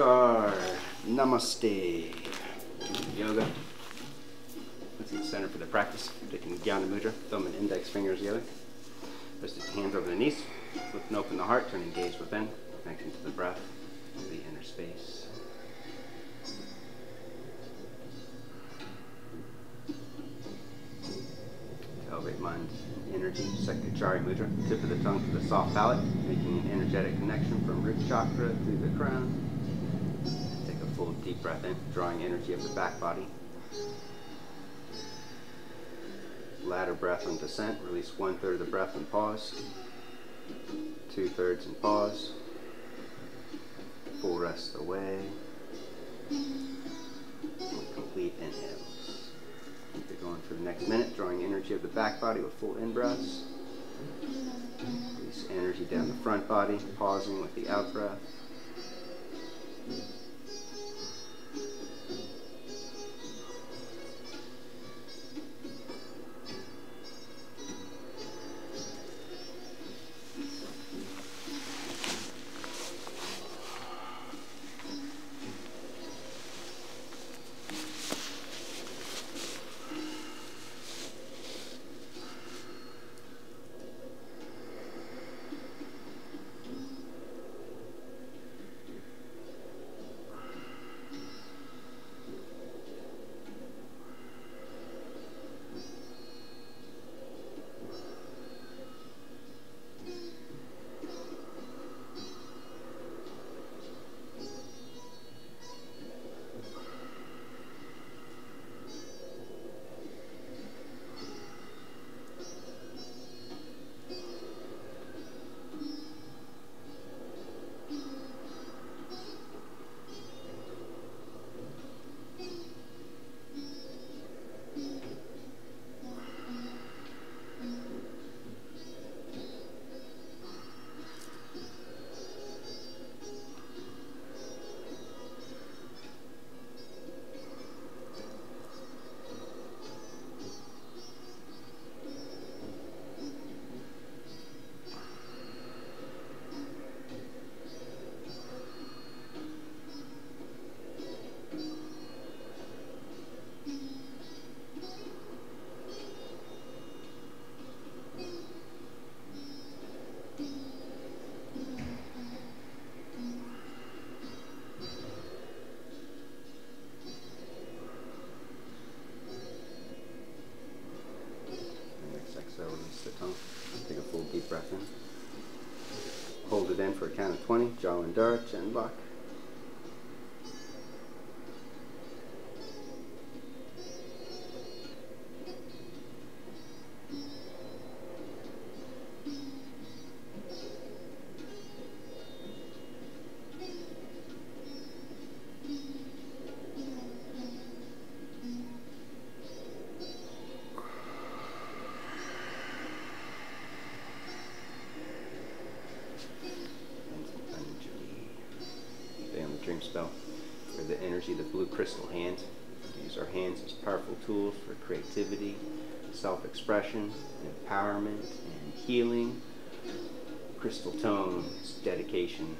Namaskar. Namaste. Yoga. Let's get centered for the practice. Taking Jnana Mudra, thumb and index fingers together. Resting hands over the knees. Lifting open the heart, turning gaze within. Connecting to the breath, to the inner space. Elevate mind, energy, Secretary Mudra. Tip of the tongue to the soft palate, making an energetic connection from root chakra to the crown. Take a full deep breath in, drawing energy of the back body. Ladder breath on descent, release 1/3 of the breath and pause. 2/3 and pause. Full rest away. Complete inhales. Keep it going for the next minute, drawing energy of the back body with full in-breaths. Release energy down the front body, pausing with the out-breath. Take a full deep breath in. Hold it in for a count of 20. Jaw and dart, chin lock. Dream spell for the energy of the blue crystal hand. Use our hands as powerful tools for creativity, self-expression, empowerment, and healing. Crystal tones, dedication,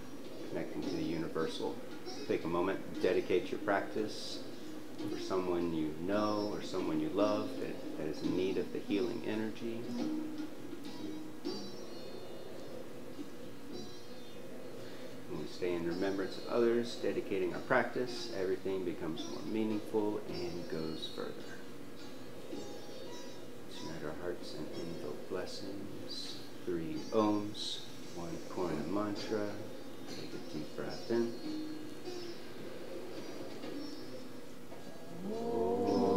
connecting to the universal. Take a moment, dedicate your practice for someone you know or someone you love that is in need of the healing energy. When we stay in remembrance of others, dedicating our practice, everything becomes more meaningful and goes further. Let's unite our hearts and invoke blessings. 3 ohms, 1 coin of mantra. Take a deep breath in. Oh.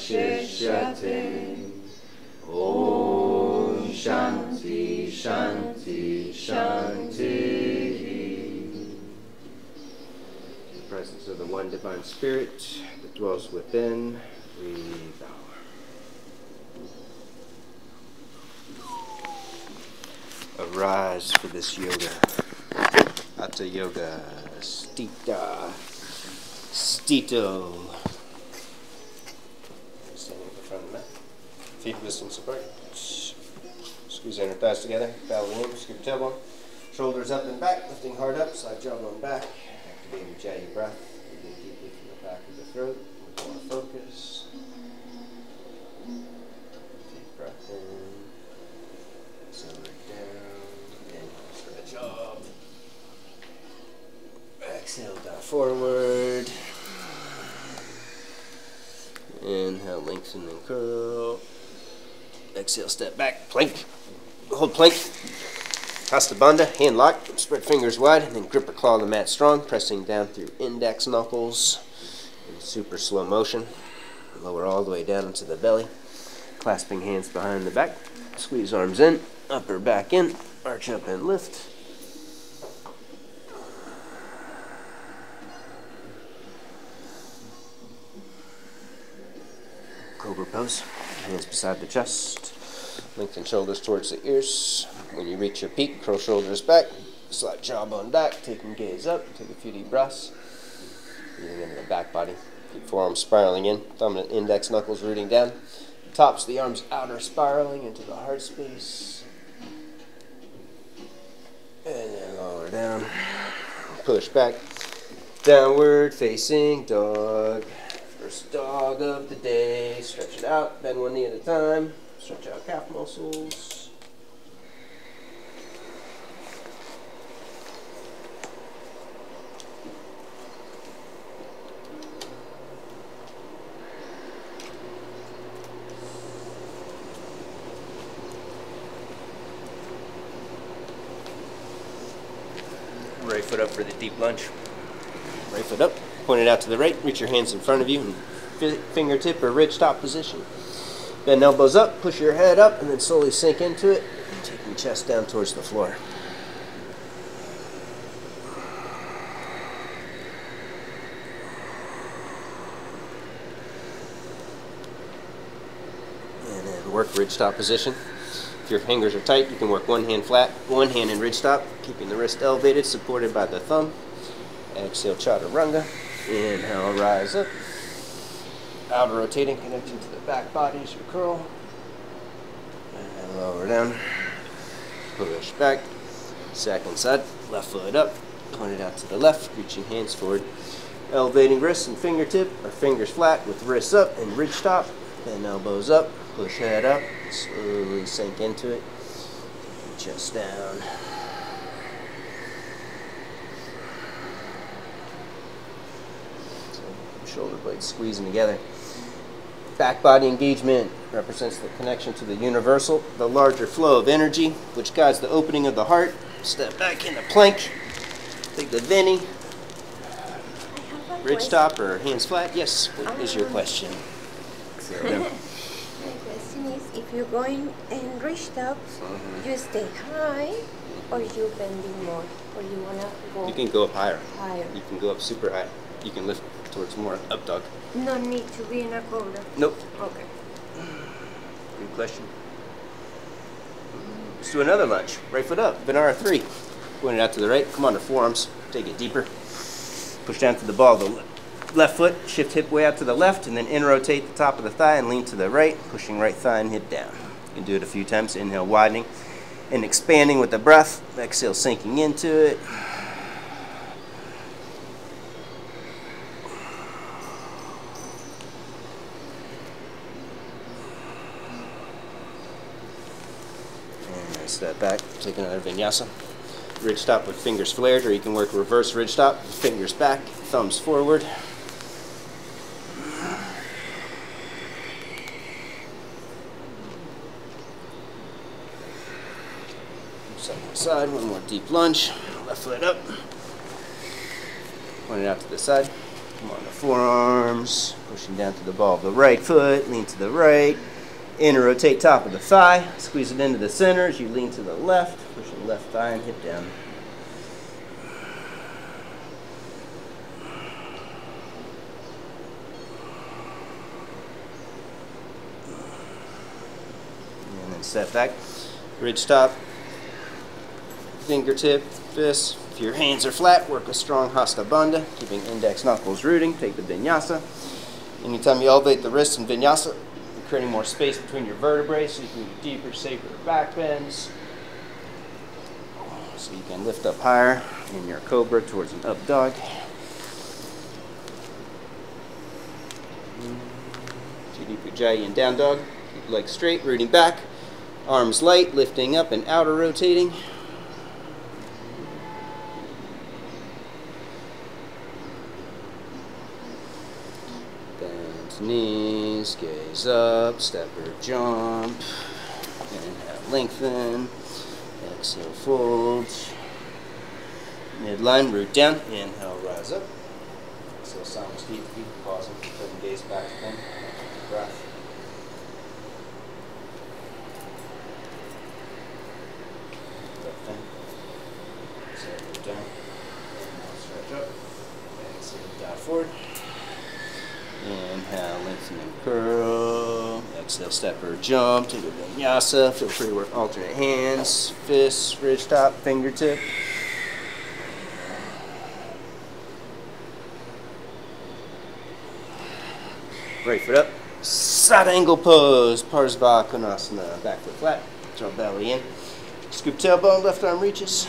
Vashishyate. Om Shanti Shanti Shanti. In the presence of the one divine spirit that dwells within, we bow. Arise for this yoga. Hatha yoga. Stita. Stito. Standing at the front of the mat. Feet distance apart. Squeeze inner thighs together. Belly in. Scoop tailbone. Shoulders up and back. Lifting hard up. Side jawbone back. Activating Jai breath. Breathing deeply from the back of the throat. With more focus. Deep breath in. Exhale down. Inhale, stretch up. Exhale down forward. Inhale, lengthen and curl. Exhale, step back, plank. Hold plank. Hasta bandha, hand lock. Spread fingers wide and then grip or claw the mat strong, pressing down through index knuckles in super slow motion. Lower all the way down into the belly. Clasping hands behind the back. Squeeze arms in, upper back in, arch up and lift. Cobra pose, hands beside the chest, lengthen shoulders towards the ears. When you reach your peak, curl shoulders back, slide jawbone back, taking gaze up, take a few deep breaths. Breathing into the back body, keep forearms spiraling in, thumb and index knuckles rooting down. Tops of the arms outer spiraling into the heart space. And then lower down, push back, downward facing dog. First dog of the day. Stretch it out, bend one knee at a time. Stretch out calf muscles. Right foot up for the deep lunge. Right foot up. Point it out to the right, reach your hands in front of you in fingertip or ridge top position. Bend elbows up, push your head up, and then slowly sink into it, taking chest down towards the floor. And then work ridge top position. If your fingers are tight, you can work one hand flat, one hand in ridge top, keeping the wrist elevated, supported by the thumb. Exhale, Chaturanga. Inhale, rise up. Outer rotating, connecting to the back body as you curl. And lower down. Push back. Second side. Left foot up. Point it out to the left. Reaching hands forward. Elevating wrists and fingertip. Or fingers flat with wrists up and ridge top. Then elbows up. Push head up. Slowly sink into it. Chest down. Shoulder blades squeezing together. Back body engagement represents the connection to the universal, the larger flow of energy, which guides the opening of the heart. Step back into plank. Take the Vinny. Ridge top or hands flat. Yes, what is your question? My question is, if you're going in ridge top, you stay high or you bending more? Or you want to go You can go up higher. higher? You can go up super high. You can lift towards more up dog. No need to be in a corner? Nope. Okay. Good question. Let's do another lunge. Right foot up. Vinara 3. Point it out to the right. Come on to forearms. Take it deeper. Push down to the ball. The left foot. Shift hip way out to the left. And then in rotate the top of the thigh and lean to the right. Pushing right thigh and hip down. You can do it a few times. Inhale, widening. And expanding with the breath. Exhale, sinking into it. Step back, take another vinyasa. Ridge top with fingers flared, or you can work reverse ridge top, fingers back, thumbs forward. Second side, one more deep lunge. Left foot up. Point it out to the side. Come on, the forearms, pushing down to the ball of the right foot, lean to the right. Inner rotate top of the thigh, squeeze it into the center as you lean to the left, pushing left thigh and hip down. And then step back, ridge top, fingertip, fist. If your hands are flat, work a strong Hasta Bandha, keeping index knuckles rooting, take the Vinyasa. Anytime you elevate the wrists in Vinyasa, creating more space between your vertebrae so you can do deeper, safer back bends. So you can lift up higher in your cobra towards an up dog. Jidhi Pujai in down dog. Keep legs straight, rooting back. Arms light, lifting up and outer rotating. Knees, gaze up, step or jump. Inhale, lengthen. Exhale, fold. Midline, root down. Inhale, rise up. Exhale, silence deep, pausing. Turn gaze back to them. Breath. Breath in. Exhale, root down. Inhale, stretch up. Exhale, dive forward. Inhale, lengthen and curl. Exhale, step or jump. Take a Vinyasa. Feel free to work alternate hands, fists, ridge top, fingertip. Right foot up. Side angle pose. Parsva Konasana. Back foot flat. Draw belly in. Scoop tailbone. Left arm reaches.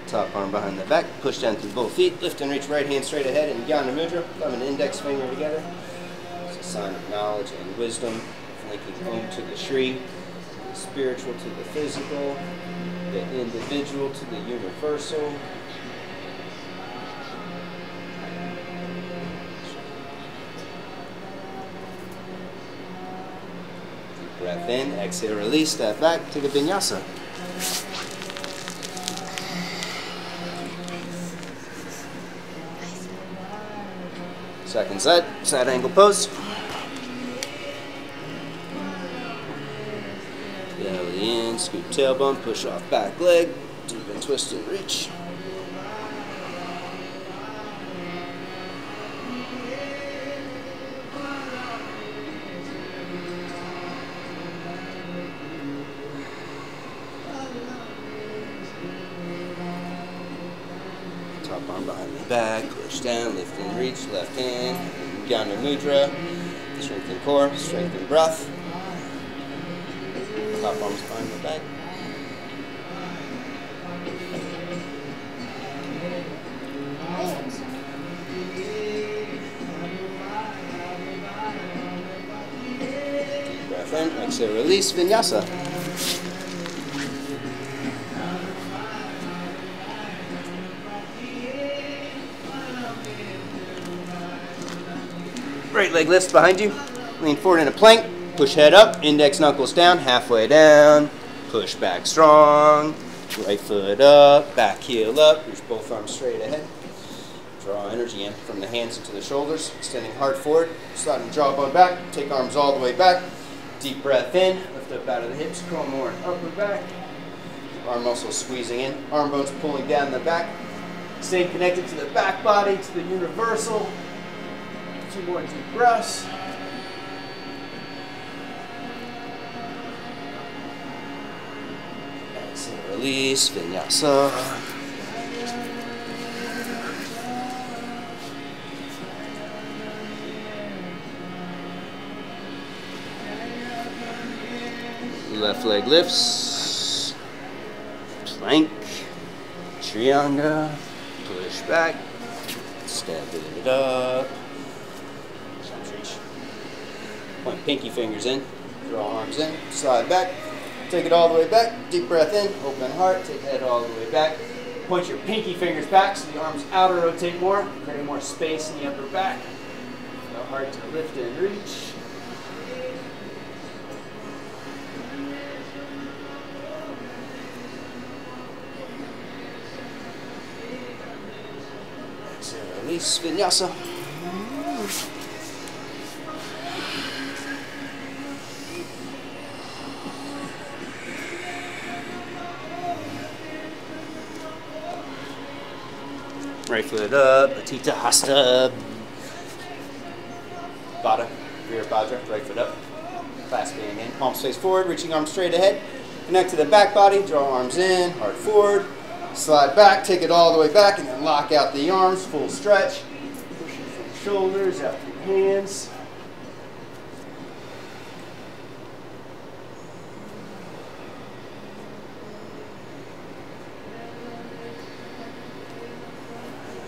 Top arm behind the back, push down through both feet, lift and reach right hand straight ahead in Jnana Mudra, thumb and index finger together. It's a sign of knowledge and wisdom, linking Om to the Shri, the spiritual to the physical, the individual to the universal. Deep breath in, exhale, release, step back, take a Vinyasa. Second side angle pose. Belly in, scoop tailbone, push off back leg, deep and twist and reach. Top arm behind the back, push down, lift and reach, left hand, Jnana Mudra, strengthen core, strengthen breath. Top arms behind the back. Deep breath in, exhale, release, Vinyasa. Right leg lifts behind you. Lean forward in a plank. Push head up. Index knuckles down. Halfway down. Push back strong. Right foot up. Back heel up. Reach both arms straight ahead. Draw energy in from the hands into the shoulders. Extending heart forward. Sliding jawbone back. Take arms all the way back. Deep breath in. Lift up out of the hips. Curl more upward back. Arm muscles squeezing in. Arm bones pulling down the back. Staying connected to the back body, to the universal. Two more deep breaths. Exhale, release, Vinyasa. Left leg lifts. Plank. Chaturanga. Push back. Step it up. Point pinky fingers in, draw arms in, slide back, take it all the way back, deep breath in, open heart, take head all the way back. Point your pinky fingers back so the arms outer rotate more, creating more space in the upper back. So, heart to lift and reach. Exhale, release, Vinyasa. Right foot up, Atita Hasta. Bada, rear Bhadra, right foot up. Clasping again, palms face forward, reaching arms straight ahead. Connect to the back body, draw arms in, heart forward. Slide back, take it all the way back, and then lock out the arms, full stretch. Pushing from the shoulders, out through the hands.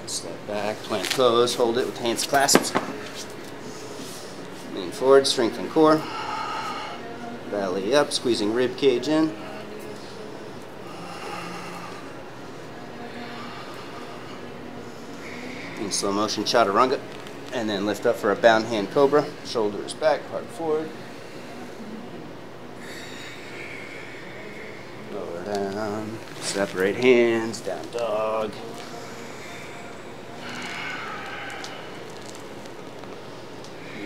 Step back, plank pose, hold it with hands clasped. Lean forward, strengthen core. Belly up, squeezing rib cage in. In slow motion, Chaturanga. And then lift up for a bound hand cobra. Shoulders back, heart forward. Lower down. Separate hands, down dog.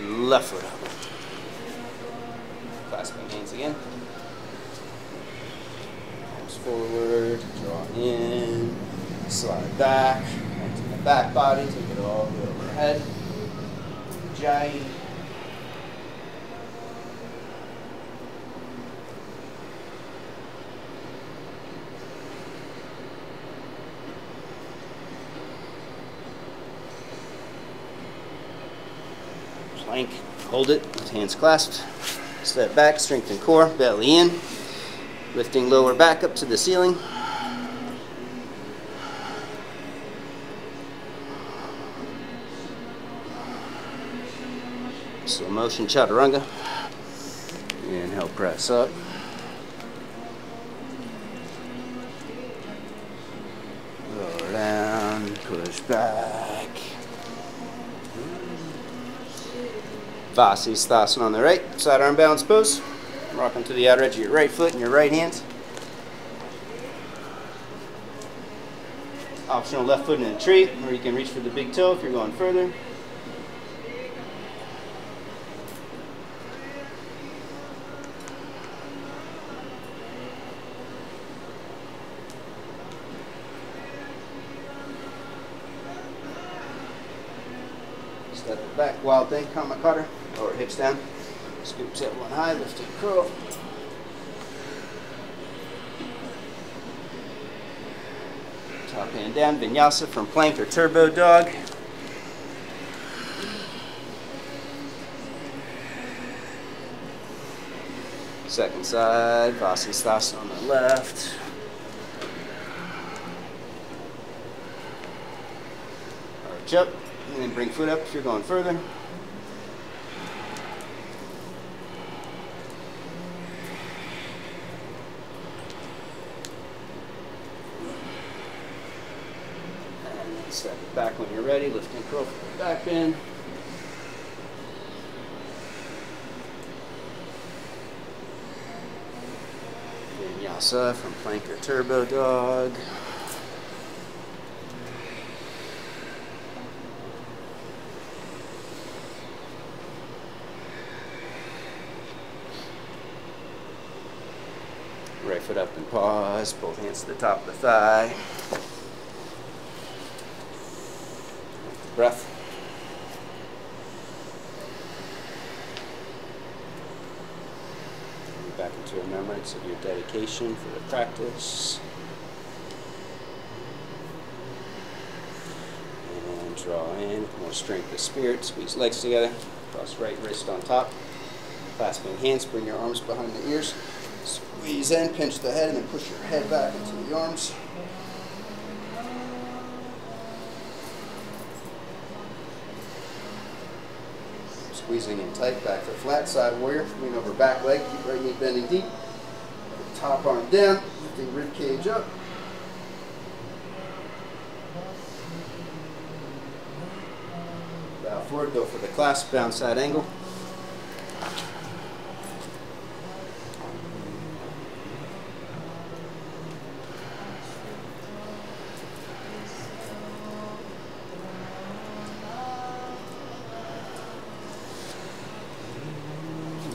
Left foot up. Clasping hands again. Arms forward, draw in, slide back, into the back body, take it all the way overhead. Jai. Plank, hold it with hands clasped. Step back, strengthen core, belly in. Lifting lower back up to the ceiling. Slow motion, Chaturanga. Inhale, press up. Lower down, push back. Vasisthasana on the right, side arm balance pose. Rocking to the outer edge of your right foot and your right hand. Optional left foot in a tree, or you can reach for the big toe if you're going further. Step it back, wild thing, Kama cutter, lower hips down. Scoops that one high, lift it, curl. Top hand down, Vinyasa from plank or turbo dog. Second side, Vasisthasana on the left. Arch up, and then bring foot up if you're going further. Step it back when you're ready, lift and curl from the back bend. Vinyasa from plank or turbo dog. Right foot up and pause, both hands to the top of the thigh. Breath. Back into remembrance of your dedication for the practice. And draw in with more strength of spirit. Squeeze legs together. Cross right wrist on top. Clasping hands, bring your arms behind the ears. Squeeze in, pinch the head, and then push your head back into the arms. Squeezing in tight, back foot flat, side warrior. Lean over back leg, keep right knee bending deep. Top arm down, lifting rib cage up. Bow forward, go for the clasp, bound side angle.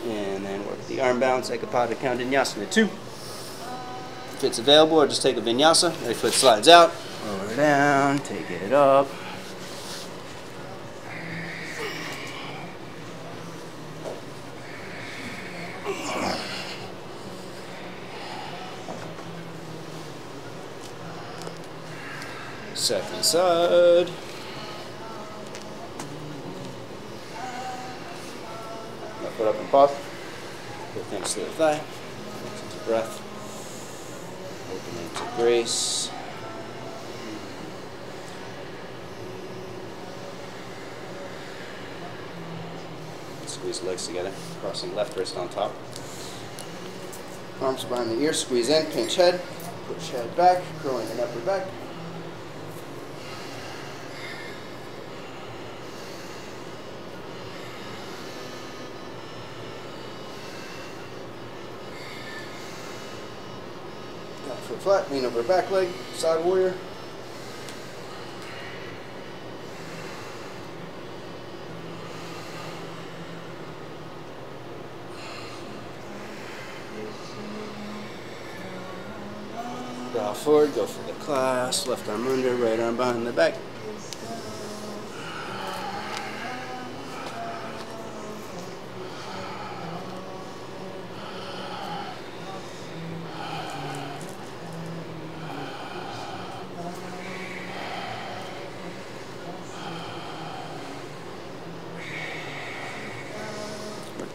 And then work the arm balance, Ekapada count Vinyasa 2. If it's available, or just take a Vinyasa. Right foot slides out, lower down, take it up. Second side. Left foot up and pause. Both hands to the thigh. Into breath. Open into grace. Squeeze the legs together. Crossing left wrist on top. Arms behind the ear. Squeeze in. Pinch head. Push head back. Curling an upper back. Foot flat, lean over back leg, side warrior. Bow forward, go for the clasp, left arm under, right arm behind the back.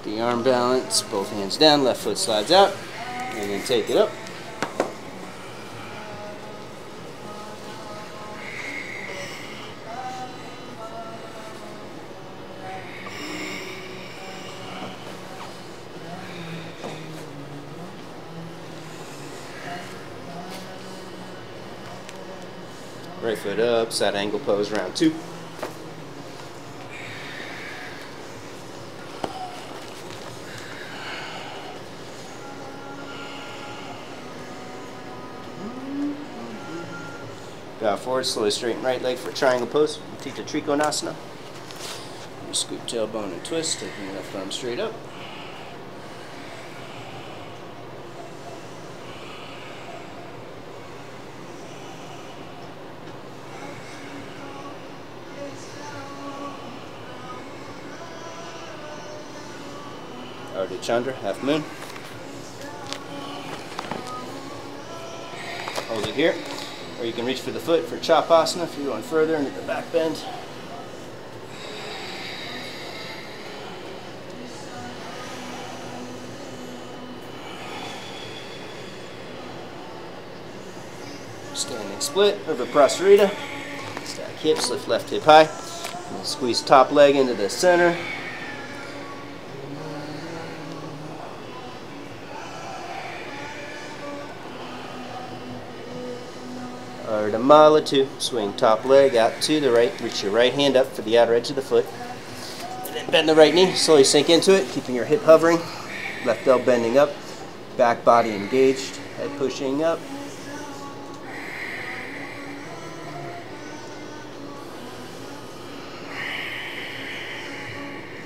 The arm balance, both hands down, left foot slides out, and then take it up. Right foot up, side angle pose, round 2. Bow forward, slowly straighten right leg for triangle pose. Teach a Trikonasana. You scoop tailbone and twist, taking the left arm straight up. Ardha Chandra, half moon. Hold it here. Or you can reach for the foot for Chapasana if you're going further into the back bend. Standing split over Prasarita. Stack hips, lift left hip high. And squeeze top leg into the center. Ardha Mala 2. Swing top leg out to the right. Reach your right hand up for the outer edge of the foot. And then bend the right knee. Slowly sink into it, keeping your hip hovering. Left elbow bending up. Back body engaged. Head pushing up.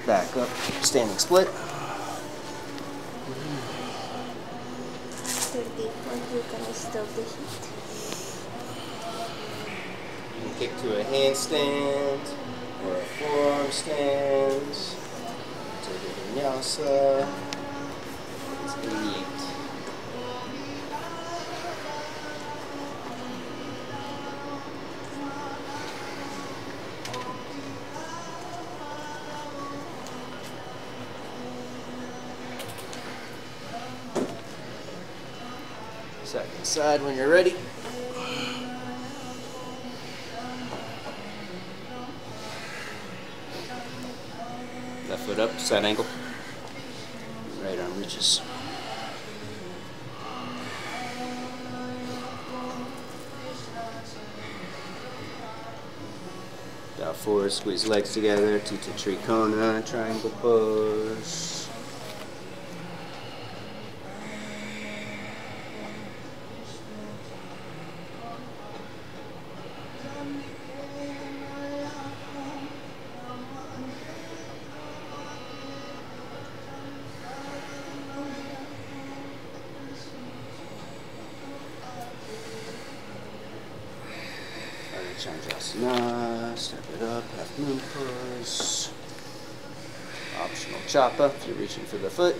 Back up. Standing split. After this one, you can stop the heat. You can kick to a handstand or a forearm stand. Take a Vinyasa. It's 88. Second side when you're ready. Left foot up, side angle. Right arm reaches. Bow forward, squeeze legs together, Tita Trikona, triangle pose. Chandrasana, step it up, half moon pose. Optional chapa if you're reaching for the foot.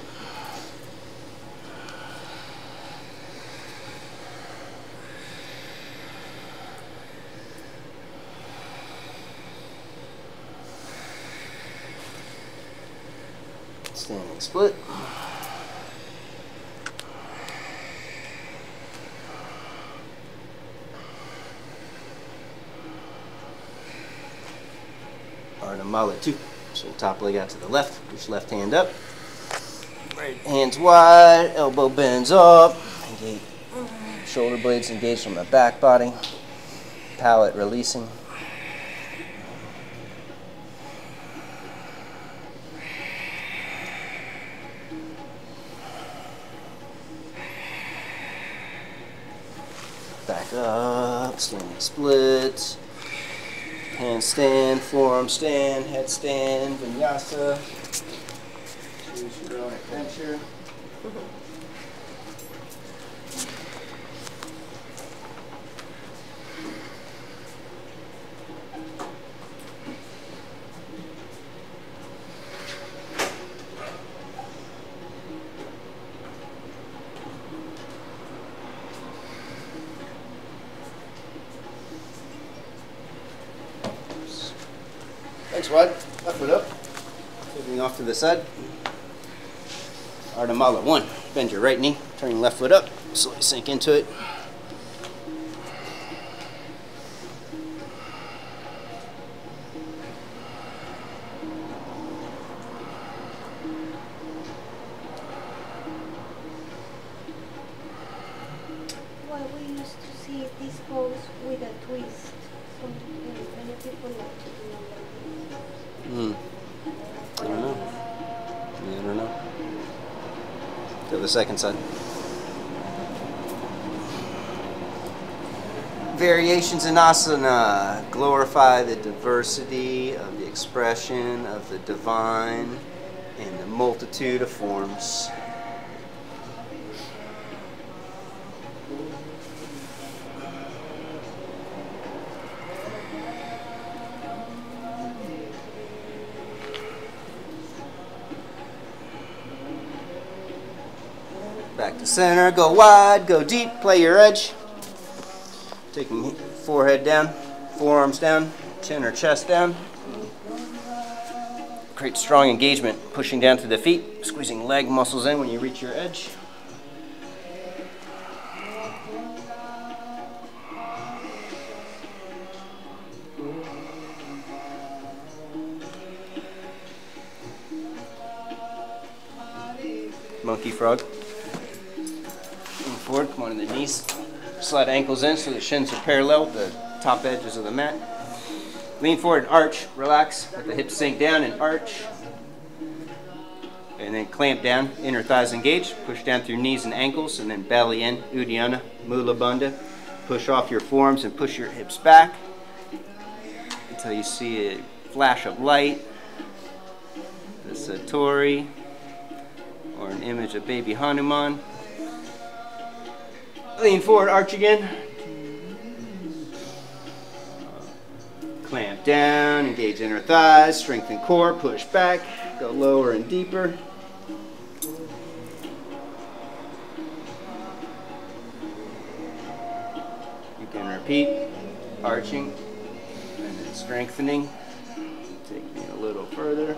Standing split. Mala 2. So top leg out to the left, push left hand up. Right hand's wide, elbow bends up. Engage. Shoulder blades engaged from the back body. Palate releasing. Back up, standing split. Handstand, forearm stand, headstand, Vinyasa. Choose your own adventure. Thanks, wide. Left foot up. Pivoting off to the side. Ardha Mala 1. Bend your right knee. Turn your left foot up. Slowly sink into it. Well, we used to see this pose with a twist. So many people like to do it. I don't know. I don't know. Go to the second side. Variations in asana glorify the diversity of the expression of the divine in the multitude of forms. Back to center, go wide, go deep, play your edge. Taking forehead down, forearms down, chin or chest down. Create strong engagement, pushing down through the feet, squeezing leg muscles in when you reach your edge. Monkey frog. Forward, come on to the knees. Slide ankles in so the shins are parallel with the top edges of the mat. Lean forward and arch. Relax. Let the hips sink down and arch. And then clamp down. Inner thighs engaged. Push down through knees and ankles and then belly in. Uddiyana, Mula Bandha. Push off your forearms and push your hips back until you see a flash of light. The Satori or an image of baby Hanuman. Lean forward, arch again. Clamp down, engage inner thighs, strengthen core, push back, go lower and deeper. You can repeat, arching, and then strengthening. Take me a little further.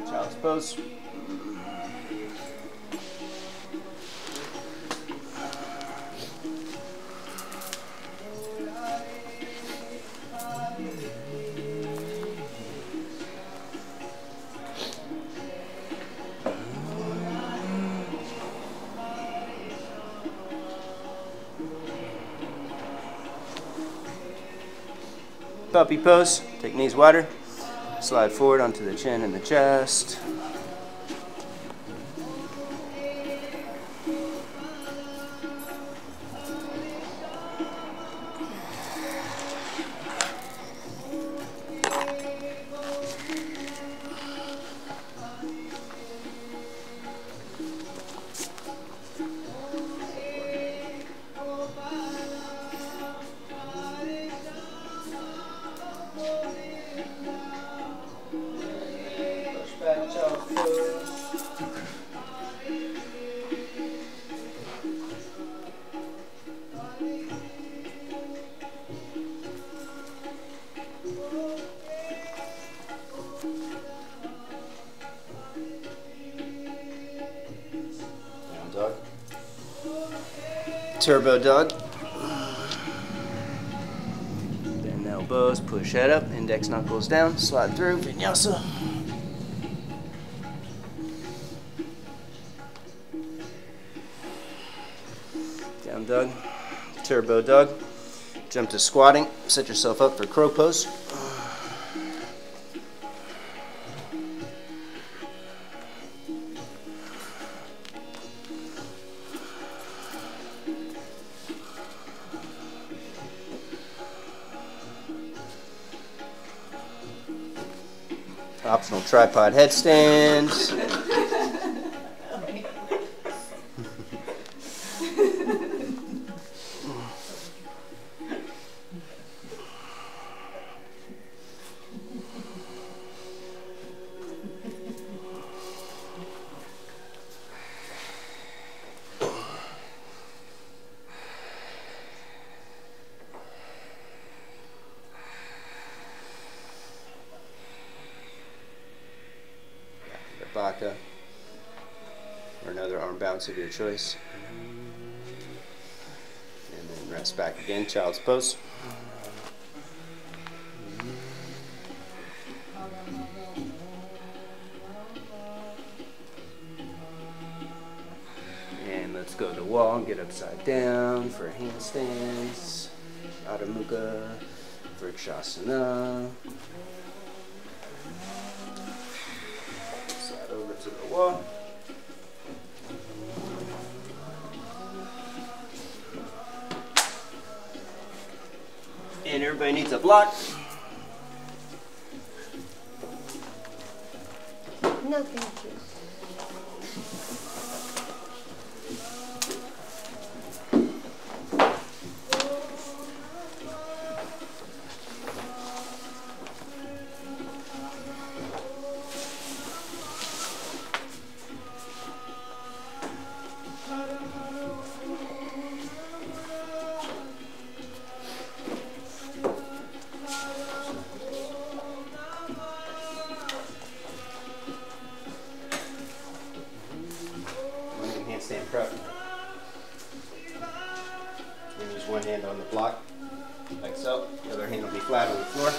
Child's pose. puppy pose. Take knees wider. Slide forward onto the chin and the chest. Dog. Turbo dog. Bend the elbows, push head up, index knuckles down, slide through, Vinyasa. Down dog. Turbo dog. Jump to squatting, set yourself up for crow pose. Optional tripod headstands. Baka, or another arm bounce of your choice. And then rest back again, child's pose. And let's go to the wall and get upside down for handstands, Adho Mukha, Vrikshasana. Over to the wall. And everybody needs a block. No, thank you. Handstand prep. You use one hand on the block, like so. The other hand will be flat on the floor.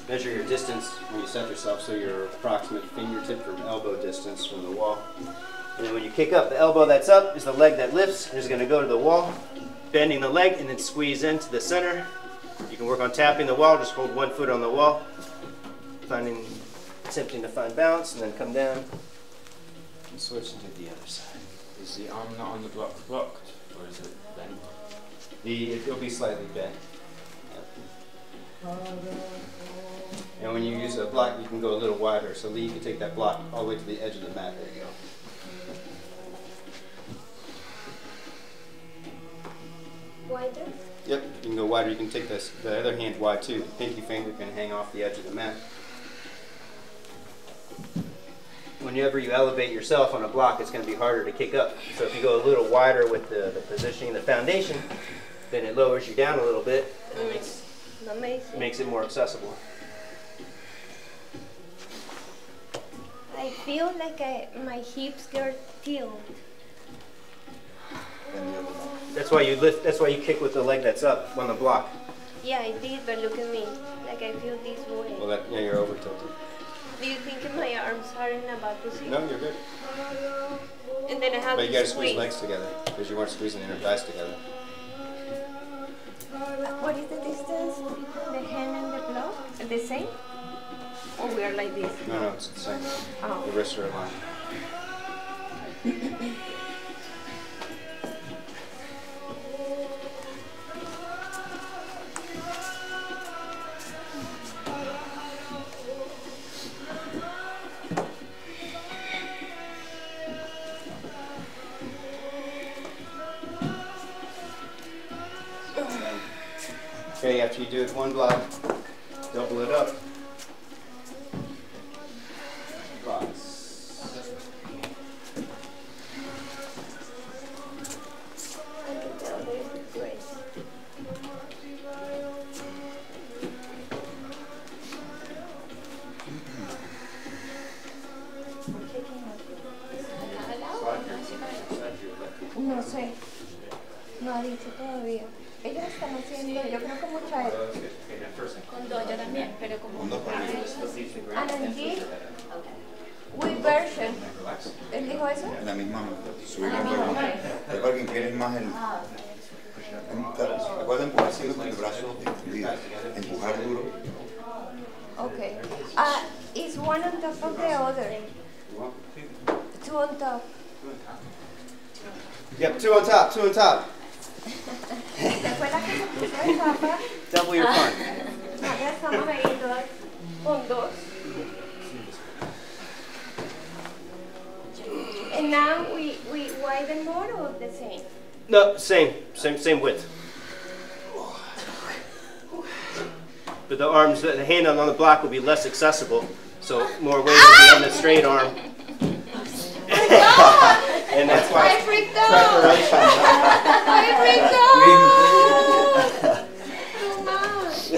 Measure your distance when you set yourself, so your approximate fingertip from elbow distance from the wall. And then when you kick up, the elbow that's up is the leg that lifts. It's going to go to the wall, bending the leg, and then squeeze into the center. You can work on tapping the wall. Just hold one foot on the wall, attempting to find balance, and then come down and switch into the other side. Is the arm not on the block blocked, or is it bent? It'll be slightly bent. Yep. And when you use a block, you can go a little wider. So Lee, you can take that block all the way to the edge of the mat. There you go. Wider? Yep, you can go wider. You can take the other hand wide too. The pinky finger can hang off the edge of the mat. Whenever you elevate yourself on a block, it's going to be harder to kick up. So if you go a little wider with the positioning, the foundation, then it lowers you down a little bit, and it makes it more accessible. I feel like my hips get tilted. That's why you lift. That's why you kick with the leg that's up on the block. Yeah, I did, but look at me. Like I feel this way. Well, yeah, you're over tilted. Do you think my arms aren't about to see? No, you're good. And then I have But to you gotta squeeze. squeeze legs together because you weren't squeezing the inner thighs together. What is the distance between the hand and the block? the same? Or we are like this? No, it's the same. Oh. The wrists are aligned. Okay, after you do it one block, double it up. Blocks. I can tell this is great. No sé, no ha dicho todavía. Ellos están haciendo, yo creo que mucha Con dos yo también, pero como Anand, which version? ¿Él dijo eso? La misma, subir un poco. Recuerden que quieres más el... Recuerda empujar siempre con el brazo extendido. Empujar duro. Okay. Is one on top of the other? Two on top. Yep, two on top, two on top. ¿Te acuerdas que se puso el chapa? Double your fun. Ya estamos ahí todas con dos. And now we widen more or the same? No, same width. But the arms, the hand on the block will be less accessible, so more weight will be on the straight arm. And that's why I freaked out! I freaked out! Too much.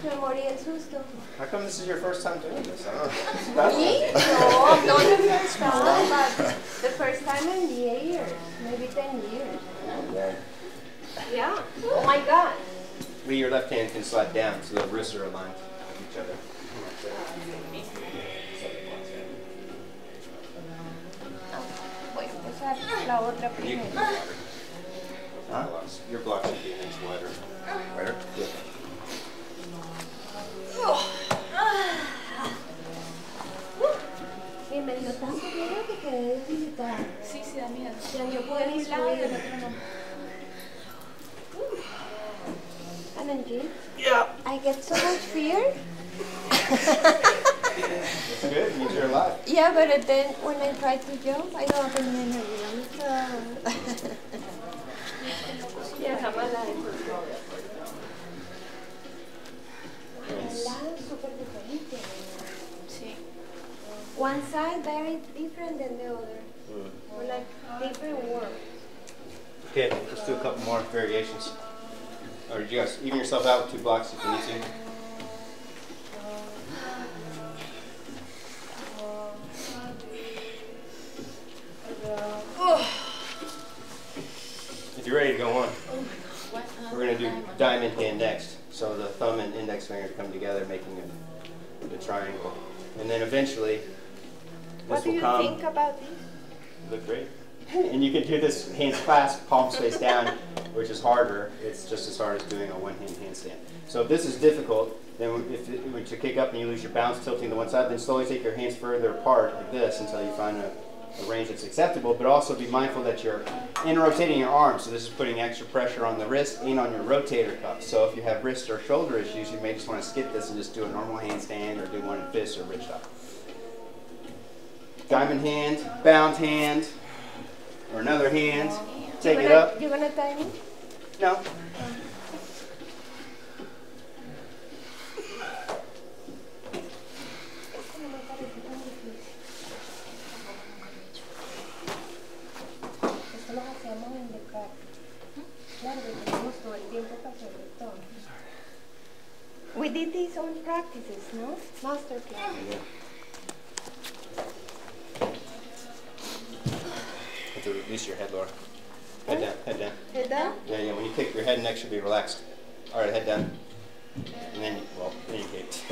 Me morí el susto. How come this is your first time doing this? I don't know. Me? No, not the first time, but the first time in years, maybe 10 years. Yeah. Oh my God. Lee, your left hand can slide down so the wrists are aligned with each other. Voy a empezar la otra primero. Huh? Your block should be an inch wider. Wider? Yeah. Y me dio tanto miedo que quedé debilitada. Sí, da miedo. Ya yo puedo ir lado y el otro no. Anand, Yeah. I get so much fear. It's good. It means you're alive. Yeah, but then when I try to jump, I don't have any energy. Yeah, jamás la he hecho. Súper diferente. Sí. One side very different than the other. Or like different work. Okay, let's do a couple more variations. Or you guys even yourself out with 2 blocks if you need to. If you're ready to go on, we're going to do diamond hand next. So the thumb and index fingers come together, making a triangle. And then eventually, What do you think about this? Look great. And you can do this hands clasped, palms face down, which is harder. It's just as hard as doing a one-hand handstand. So if this is difficult, then if you kick up and you lose your balance tilting to one side, then slowly take your hands further apart like this until you find a range that's acceptable, but also be mindful that you're in-rotating your arms. So this is putting extra pressure on the wrist and on your rotator cuff. So if you have wrist or shoulder issues, you may just want to skip this and just do a normal handstand or do one in fist or wrist shot. Diamond hand, bound hand, or another hand. Take it up. You gonna tie me? No. Esto lo hacemos en the crack. Claro que tenemos todo el tiempo para hacerlo todo. We did these on practices, no? Master class. Yeah. You have to release your head, Laura. Head down, head down. Head down? Yeah, when you kick, your head and neck should be relaxed. All right, head down. And then, well, then you kicked.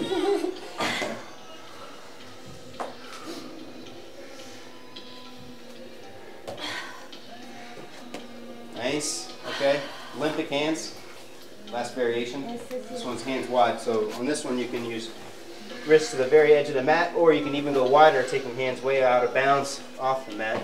Nice. Okay. Olympic hands. Last variation. This one's hands wide. So on this one you can use wrists to the very edge of the mat, or you can even go wider, taking hands way out of bounds off the mat.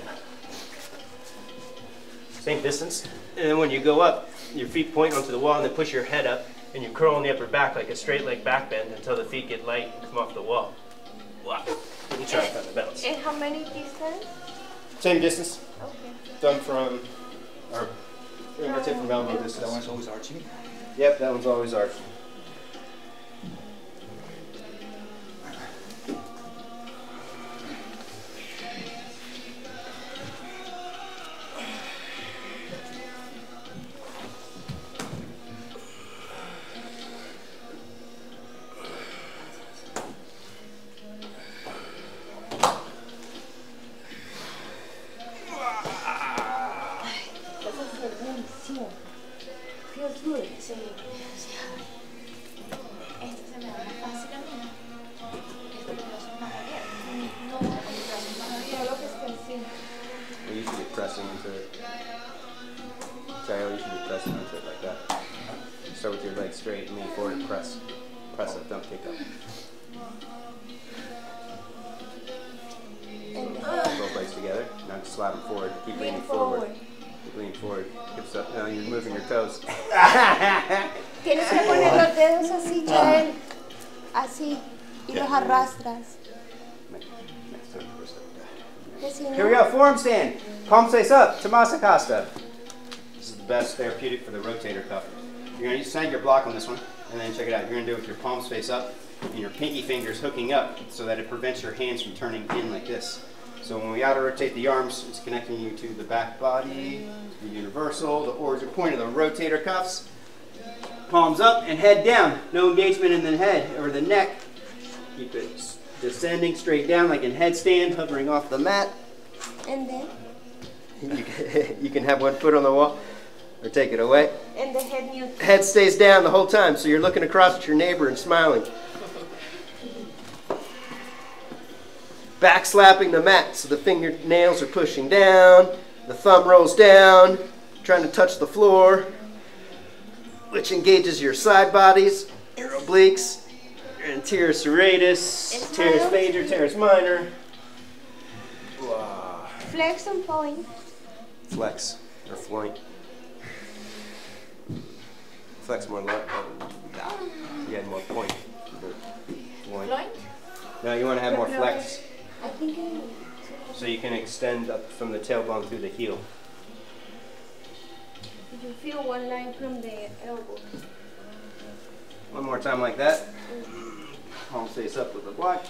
Same distance. And then when you go up, your feet point onto the wall and then push your head up and you curl on the upper back like a straight leg back bend until the feet get light and come off the wall. Wow. You try to find the balance. And how many distance? Same distance. Okay. Done from our fingertip from elbow distance. That one's always arching. Yep, that one's always arching. Feels good. Sí. Esto se me da más fácil a mí. Esto me lo hace más abierto. No, me lo hace más abierto. Todo lo que está encima. You should be pressing into it. Tail, you should be pressing into it like that. Start with your legs straight, lean forward and press. Press up, don't kick up. Both legs together. Now just slide them forward. Keep leaning forward. Keep leaning forward. Hips up. Now you're moving your toes. Tienes que poner los dedos así, Chael. Así. Y los arrastras. Here we go, forearm stand. Palms face up, Tamasakasta. This is the best therapeutic for the rotator cuff. You're going to snag your block on this one, and then check it out. You're going to do it with your palms face up and your pinky fingers hooking up so that it prevents your hands from turning in like this. So when we auto rotate the arms, it's connecting you to the back body, the universal, the origin point of the rotator cuffs. Palms up and head down. No engagement in the head or the neck. Keep it descending straight down like in headstand, hovering off the mat. And then? You can have one foot on the wall or take it away. And the head neutral. Head stays down the whole time, so you're looking across at your neighbor and smiling. Back slapping the mat, so the fingernails are pushing down, the thumb rolls down, trying to touch the floor, which engages your side bodies, your obliques, your anterior serratus, teres major, teres minor. Wow. Flex and point. Flex or point. Flex more left. You had more point. Point. No, you want to have more flex. I think So you can extend up from the tailbone through the heel. you feel one line from the elbow. One more time like that. Palms face up with the block.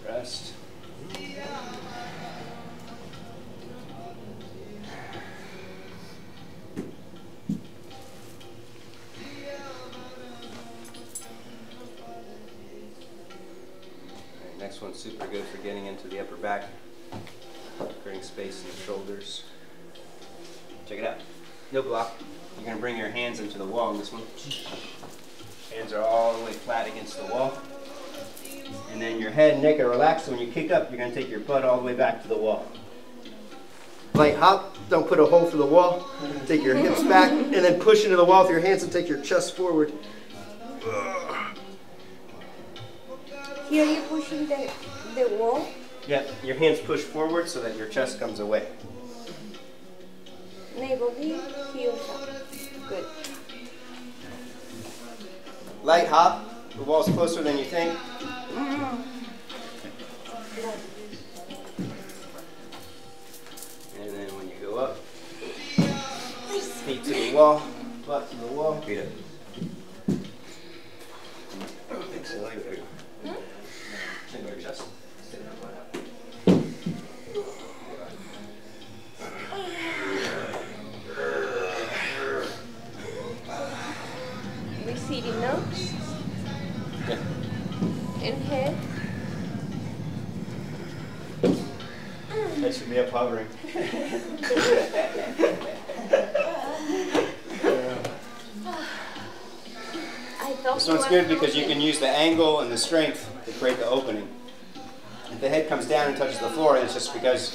Rest. Next one's super good for getting into the upper back, creating space in the shoulders. Check it out. No block. You're going to bring your hands into the wall in this one. Hands are all the way flat against the wall. And then your head and neck are relaxed. So when you kick up, you're going to take your butt all the way back to the wall. Light hop. Don't put a hole through the wall. Take your hips back and then push into the wall with your hands and take your chest forward. Here you're pushing the wall. Yeah, your hands push forward so that your chest comes away. Navel deep, heels up. Good. Light hop. The wall's closer than you think. And then when you go up, feet to the wall, butt to the wall. Feet up. Chin to your chest. Receding nose. Yeah. And head. hovering. This one's good because you can use the angle and the strength to create the opening. If the head comes down and touches the floor, it's just because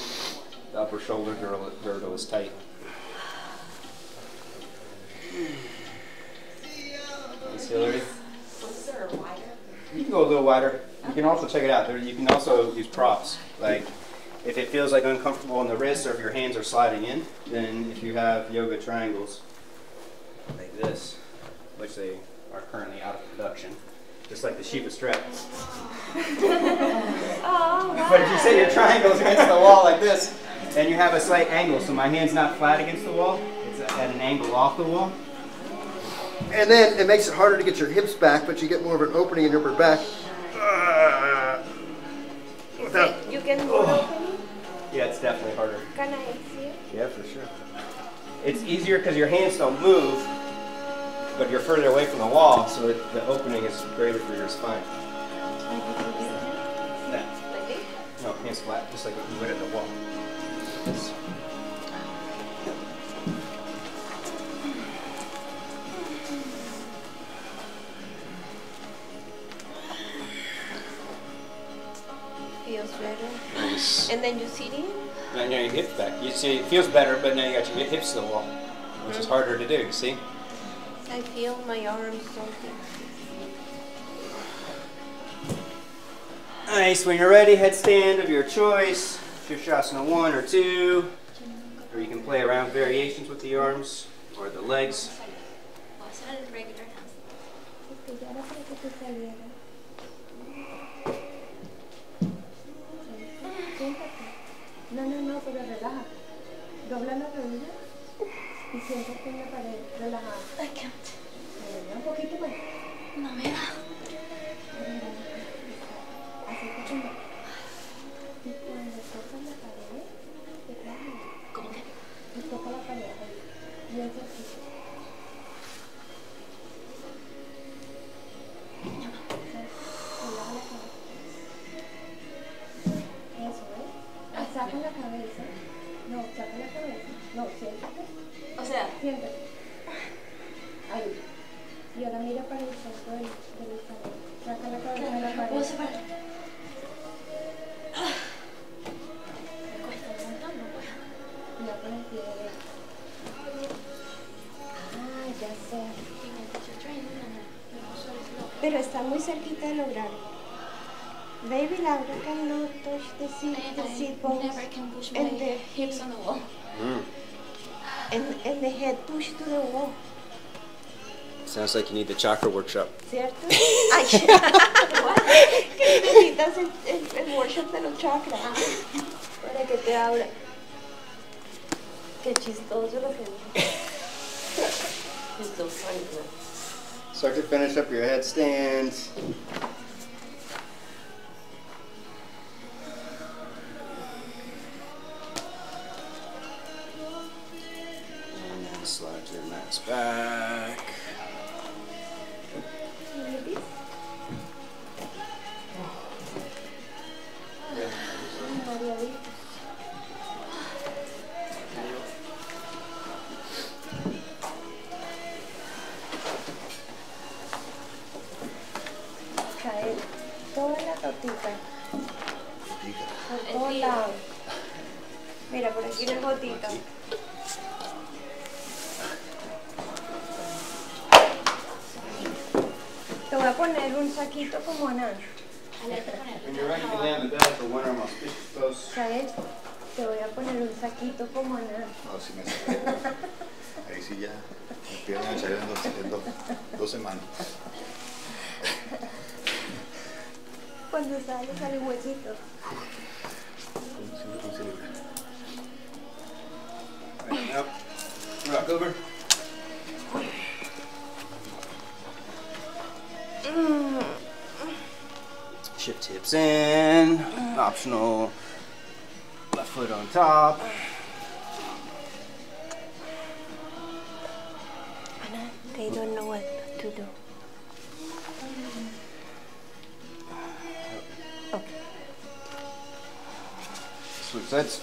the upper shoulder girdle is tight. Nice, Hillary. You can go a little wider. You can also check it out. You can also use props. Like if it feels like uncomfortable in the wrists or if your hands are sliding in, then if you have yoga triangles like this, which they are currently out of production, just like the Shiva strap. Oh, wow. But if you set your triangles against the wall like this, then you have a slight angle. So my hand's not flat against the wall. It's at an angle off the wall. And then it makes it harder to get your hips back, but you get more of an opening in your upper back. You get more opening? Yeah, it's definitely harder. Can I see it? Yeah, for sure. It's easier because your hands don't move, but you're further away from the wall, so the opening is greater for your spine. That. Like this? No, hands flat, just like you would at the wall. This. Feels better. Nice. And then you sit in? Now your hips back. You see, it feels better, but now you got your hips to the wall, which is harder to do, you see? I feel my arms something. Nice. When you're ready, headstand of your choice. Shirshasana 1 or 2. Or you can play around variations with the arms or the legs. Regular hands. No, pero relaja. Dobla la rodilla y siéntate en la pared, relajada. I can't. Un poquito más. No me da. Acércate más. Y cuando tocas la pared, te caes. ¿Cómo que? Y toca la pared ahí. Bien cerquita. Relaja la cabeza. Eso, ¿ves? Saca la cabeza. No, saca la cabeza. No, siéntate. O sea, Siéntate. Ahí. Y ahora mira para el centro del escalón. Saca la cabeza de la ¿puedo pared. separar? Me cuesta un montón, no puedo. Mira con el pie derecho. Ah, ya sé. Pero está muy cerquita de lograrlo. Baby Laura cannot touch the seat bones Never can push my and the hips on the wall. and the head push to the wall. Sounds like you need the chakra workshop. ¿Cierto? Ay, que necesitas el workshop de los chakras para que te abra. Qué chistoso lo que dijo. It's so funny, man. Start to finish up your headstand. And then slide your mats back. Maybe. Mareaditos. Cae toda la gotita. Por todos lados. Mira, por aquí una gotita. Te voy a poner un saquito como Anand. When you're ready to lay on the bed for one arm auspicious pose. ¿Sabes? Te voy a poner un saquito como Anand. No, sí me sale. Ahí sí ya me pierden el chalet en dos semanas. Cuando sale huesito. Right, up. Rock over. Shift hips in. Optional left foot on top. Anand, they don't know what to do. Okay. Switch sides.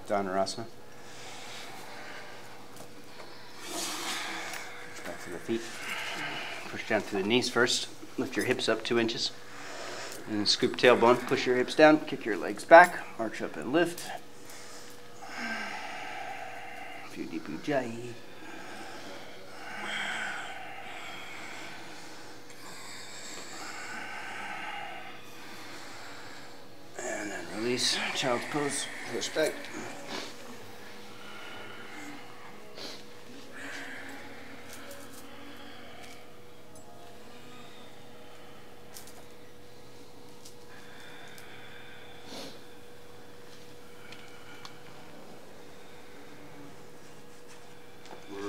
Dhanurasana. Back to the feet. Push down through the knees first. Lift your hips up 2 inches. And then scoop tailbone. Push your hips down. Kick your legs back. Arch up and lift. Futi Pujai. And then release. Child's pose. Push back.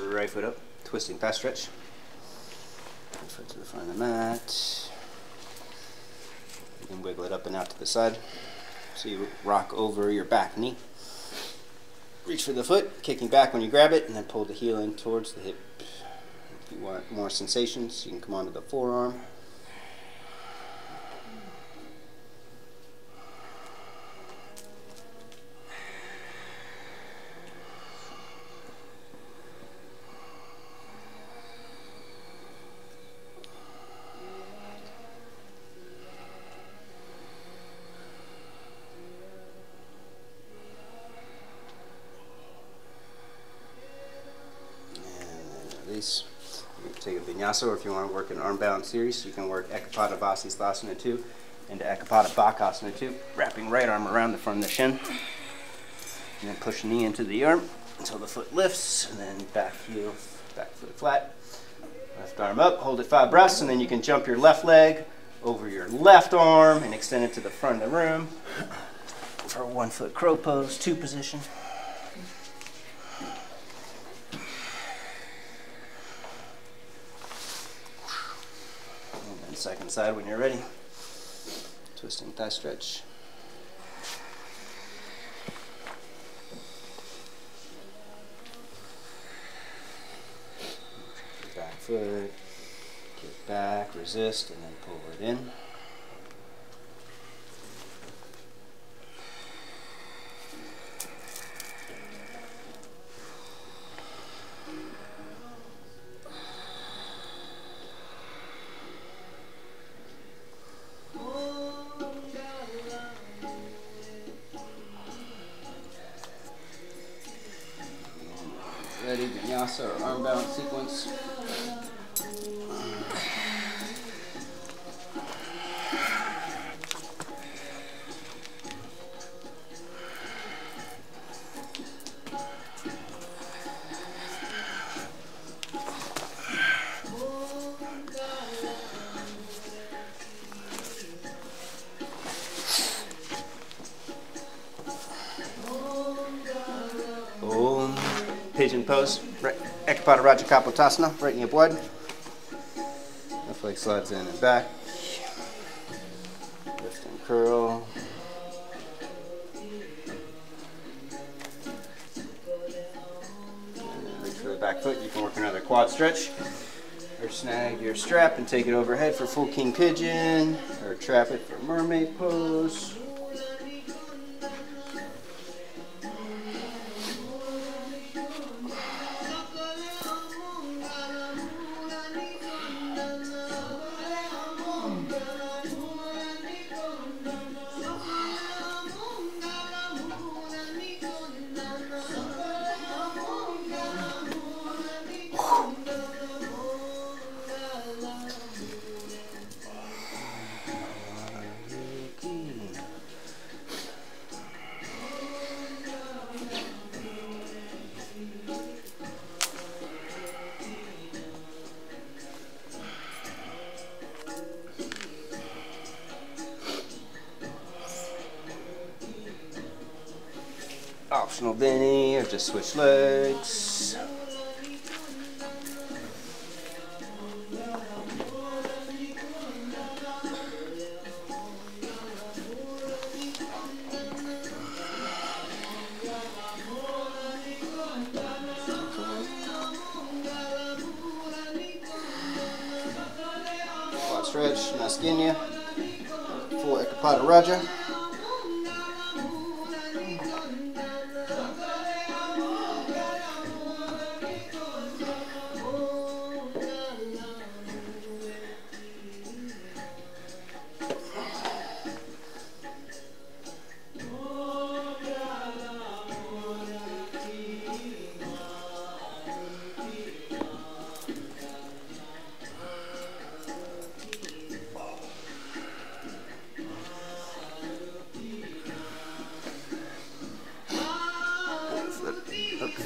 Right foot up, twisting fast stretch. Right foot to the front of the mat. You can wiggle it up and out to the side. So you rock over your back knee. Reach for the foot, kicking back when you grab it, and then pull the heel in towards the hip. If you want more sensations, you can come onto the forearm. Release. You can take a Vinyasa, or if you want to work an arm bound series, you can work Ekapada Vasisthasana 2 into Ekapada Bakasana 2, wrapping right arm around the front of the shin. And then push the knee into the arm until the foot lifts, and then back heel, back foot flat. Left arm up, hold it 5 breaths, and then you can jump your left leg over your left arm and extend it to the front of the room for a 1 foot crow pose, 2 position. Second side when you're ready. Twisting thigh stretch. Back foot, kick back, resist, and then pull it in. Ready, Vinyasa or arm bound sequence. Pigeon pose, right, Ekapada Rajakapotasana, right knee up wide. Left leg slides in and back. Lift and curl. And then reach for the back foot. You can work another quad stretch. Or snag your strap and take it overhead for full king pigeon. Or trap it for mermaid pose. Optional Benny, or just switch legs. Quad stretch, Naskinya, full Ekapada Raja.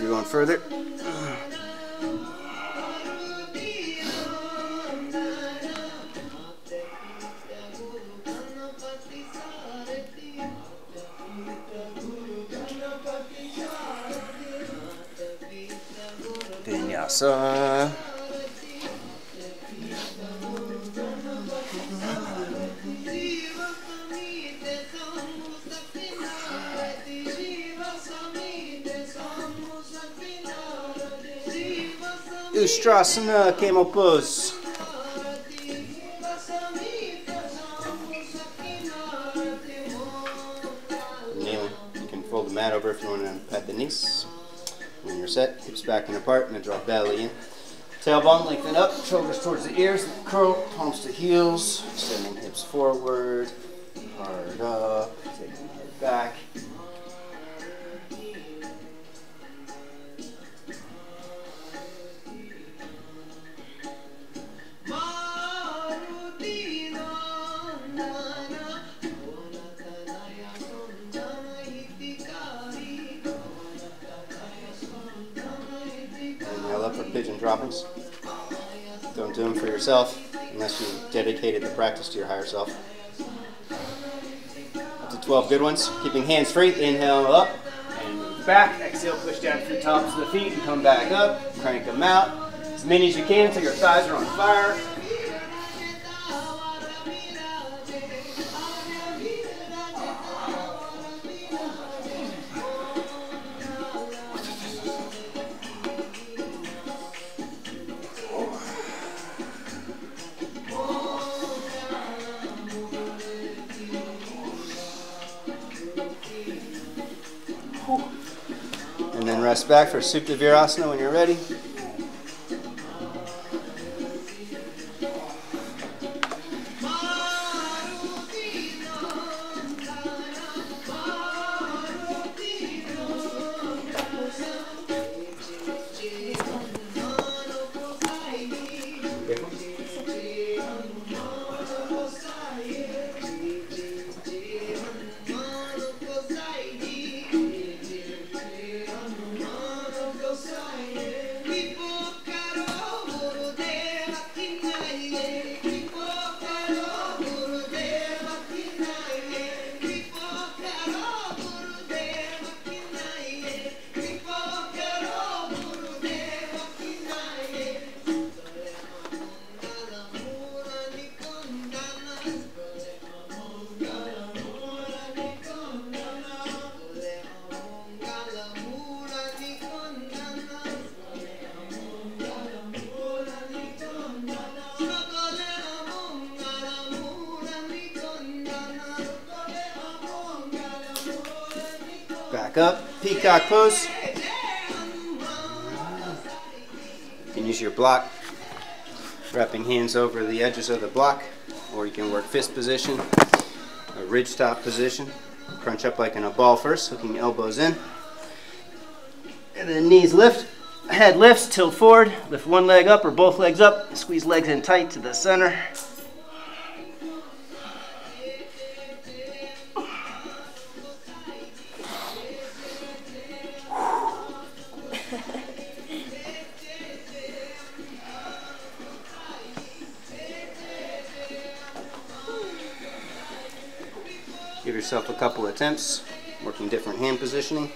you're going further. Vinyasa. Ustrasana, camel pose. Kneeling. You can fold the mat over if you want to pat the knees. When you're set, hips back and apart, and then draw belly in. Tailbone, lengthen up, shoulders towards the ears, curl, palms to heels, extending hips forward, hard up, taking the head back. Pigeon droppings. Don't do them for yourself unless you dedicated the practice to your higher self. Up to 12 good ones. Keeping hands free. Inhale up and move back. Exhale, push down through the tops of the feet and come back up. Crank them out as many as you can until your thighs are on fire. And then rest back for Supta Virasana when you're ready. Back up, Peacock Pose. You can use your block, wrapping hands over the edges of the block, or you can work fist position, a ridge top position. Crunch up like in a ball first, hooking elbows in. And then knees lift, head lifts, tilt forward, lift one leg up or both legs up, squeeze legs in tight to the center. Give yourself a couple attempts, working different hand positioning.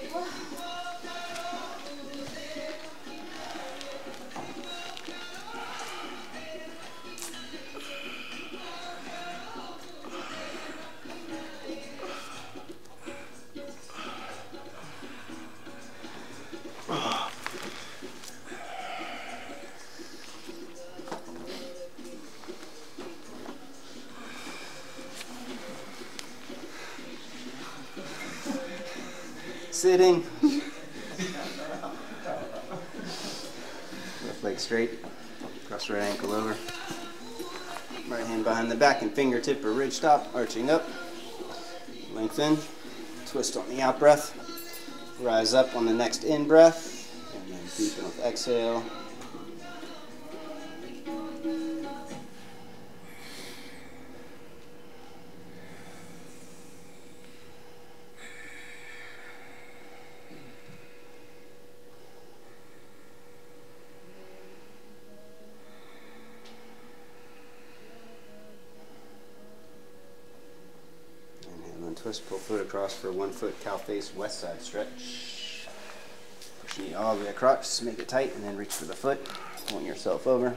Sitting. Left leg straight. Cross right ankle over. Right hand behind the back and fingertip or ridge top, arching up. Lengthen. Twist on the out breath. Rise up on the next in breath. And then deepen with exhale. twist, pull foot across for 1 foot cow face west side stretch. Push knee all the way across, make it tight, and then reach for the foot. Point yourself over.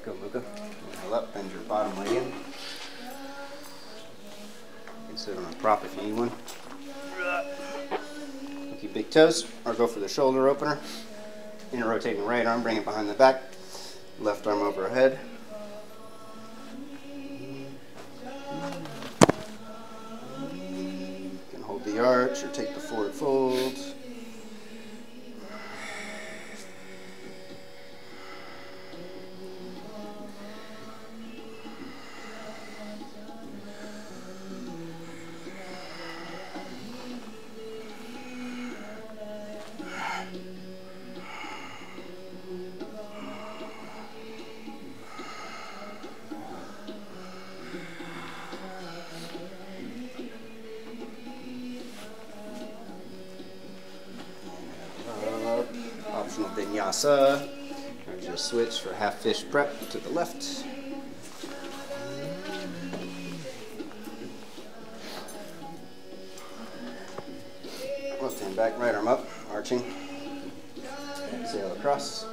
Go Muka. Inhale up, bend your bottom leg in. You can sit on a prop if you need one. Keep big toes, or go for the shoulder opener. Inner rotating right arm, bring it behind the back. Left arm overhead. You can hold the arch or take the forward fold. Optional Vinyasa, or just switch for half fish prep to the left. Left hand back, right arm up, arching. Exhale across.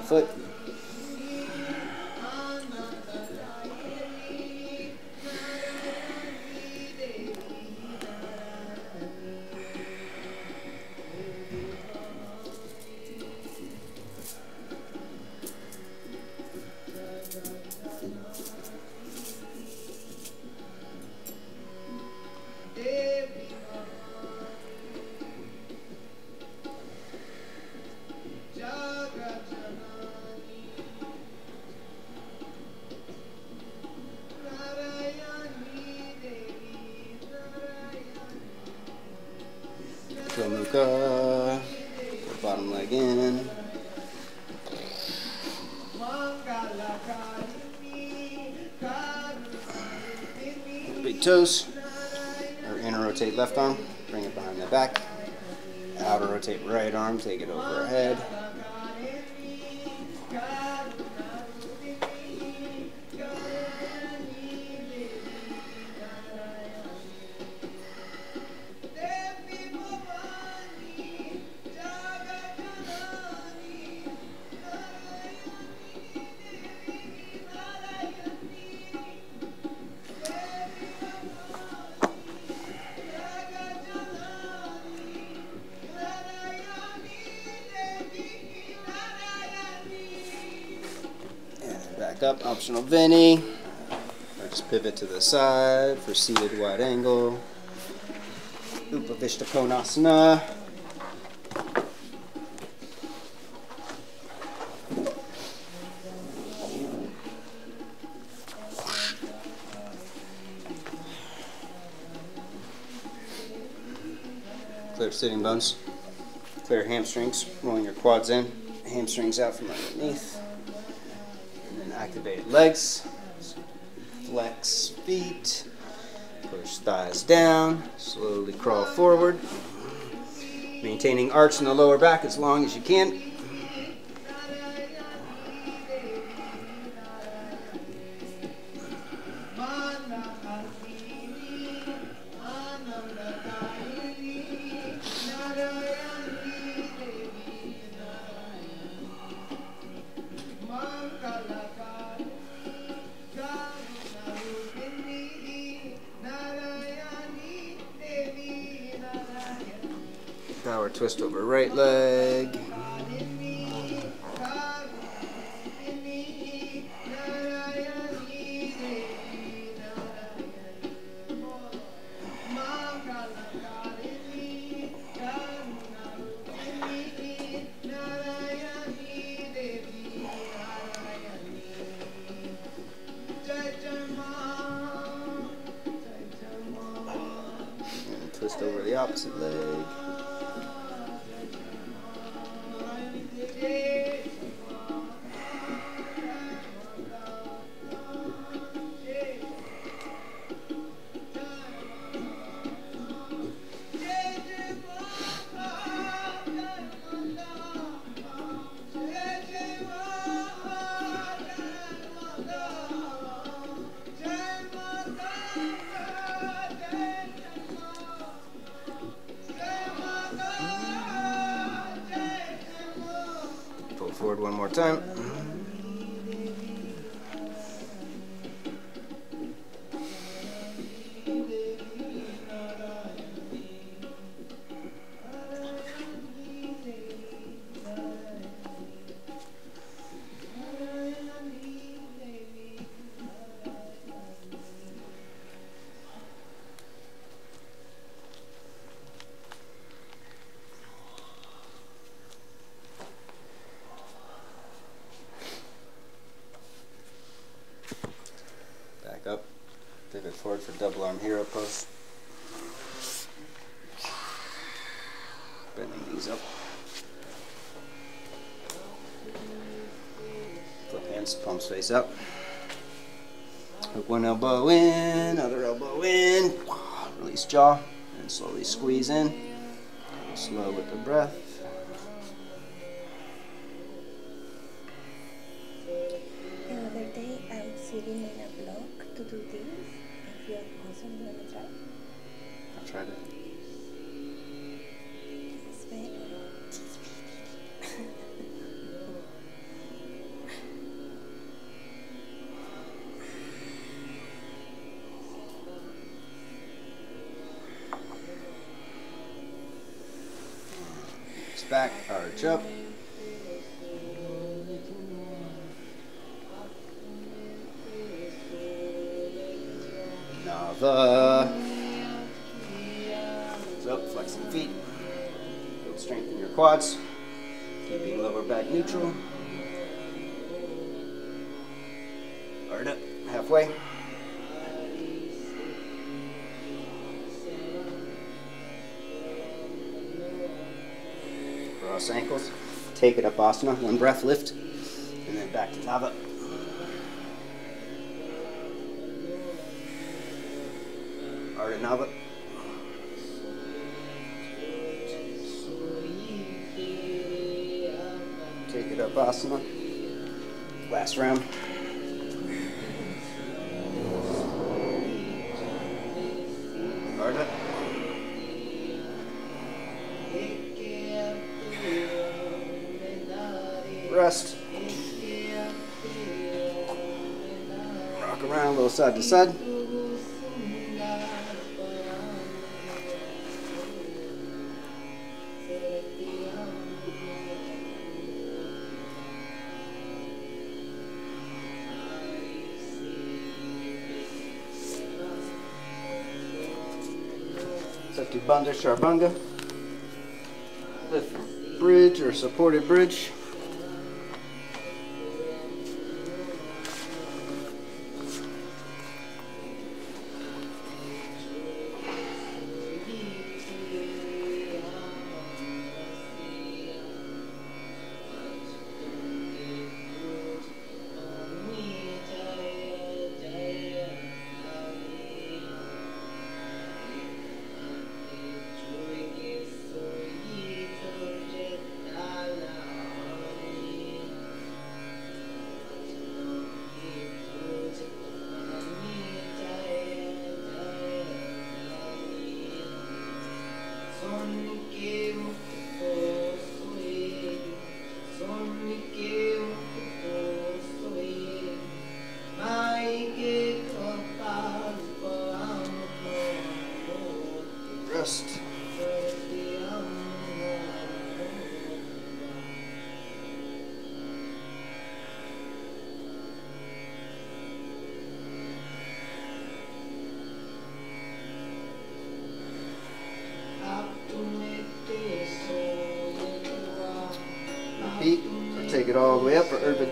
Foot. Mukha, bottom leg in. Big toes, or inner rotate left arm, bring it behind the back. Outer rotate right arm, take it overhead. Back up, optional Vini, or just pivot to the side for seated wide angle. Upavishta Konasana. Clear sitting bones, clear hamstrings, rolling your quads in, hamstrings out from underneath. Activate legs, flex feet, push thighs down, slowly crawl forward, maintaining arch in the lower back as long as you can. Twist over right leg. And twist over the opposite leg. Pull forward one more time. Back up. Pivot forward for double arm hero pose. Bending knees up. Flip hands, palms face up. Hook one elbow in, other elbow in. Release jaw and slowly squeeze in. Go slow with the breath. The other day I was sitting in a block to do this. I feel awesome. You want to try? I've tried it. It's better. Back, arch up. Nava. Up, flexing feet. Build strength in your quads. Keeping lower back neutral. Arch up, halfway. Cross ankles, take it up asana, one breath, lift, and then back to Nava. Ardha Nava. Take it up asana. Last round. Ardha. Rest. Rock around a little side to side. Sati Bandha Sharbanga. Lift bridge or supported bridge.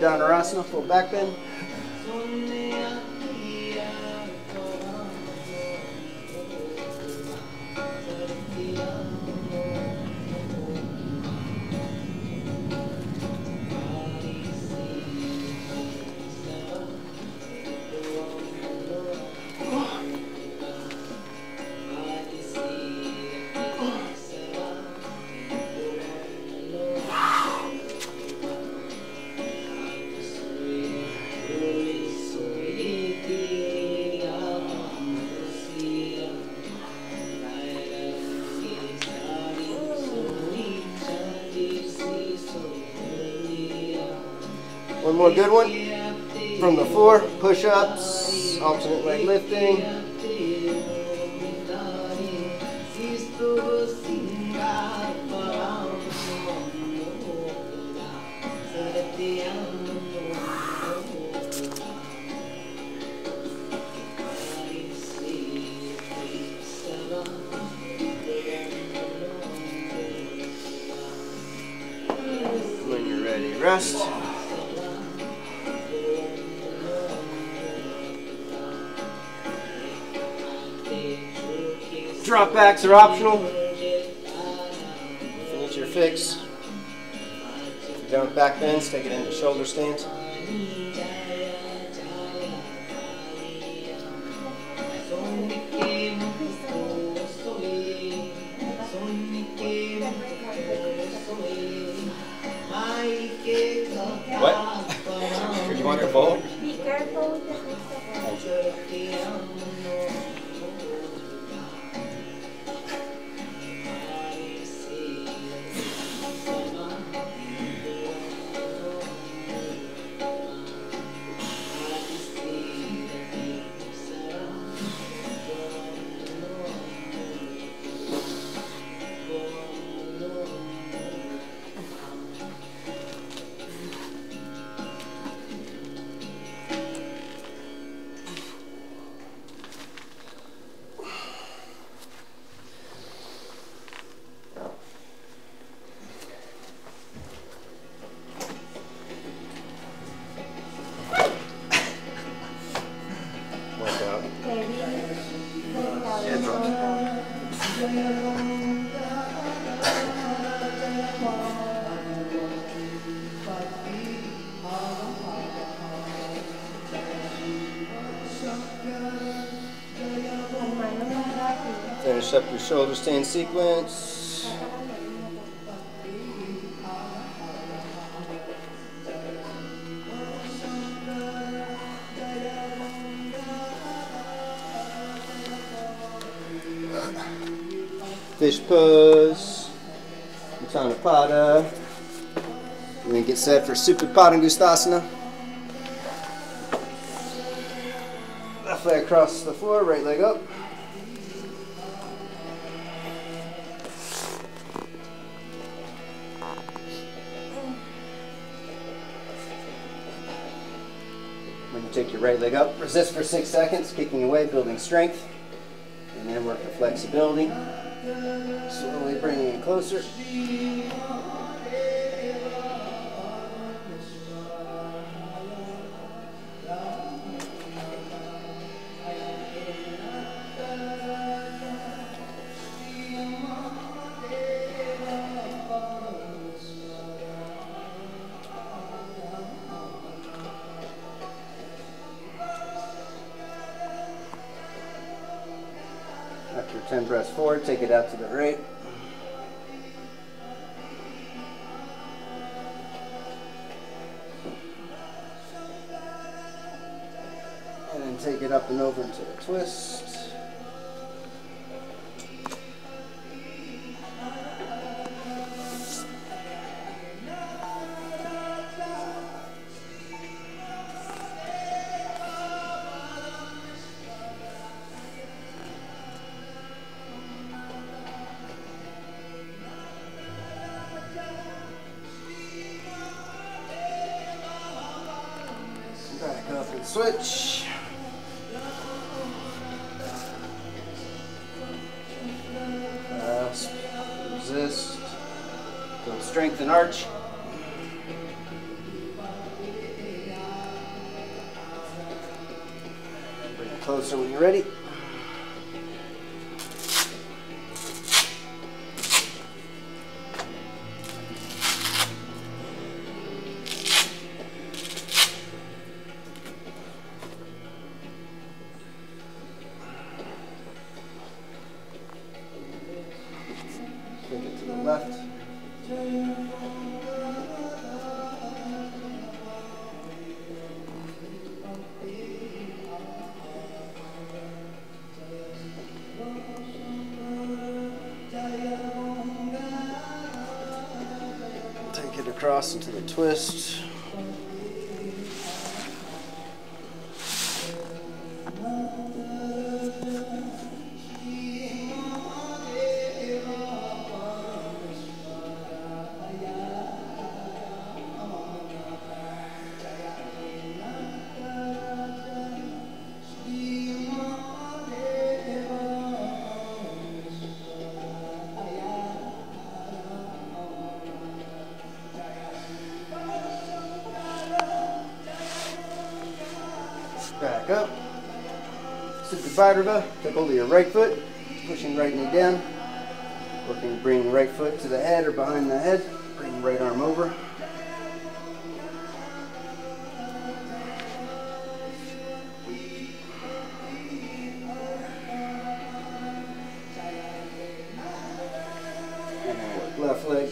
Dhanurasana, full back bend. One more good one. From the floor, push-ups, alternate leg lifting. When you're ready, rest. Drop backs are optional. Finish your fix. If you're done with back bends, take it into shoulder stands. What? You want the bowl? Be careful with the Finish up your shoulder stand sequence. Fish pose, Uttanapada. And then get set for Supta Padangusthasana. Left leg across the floor, right leg up. When you take your right leg up, resist for 6 seconds, kicking away, building strength. And then work the flexibility. Slowly bringing it closer. After 10 breaths forward, take it out to the right. And then take it up and over into a twist. Back up and switch. Grasp, resist, build strength and arch. closer when you're ready. Flip it to the left. Take it across into the twist. Back up. Supta Bhairava. Take hold of your right foot, pushing right knee down. Working to bring right foot to the head or behind the head. Bring right arm over. And then work left leg.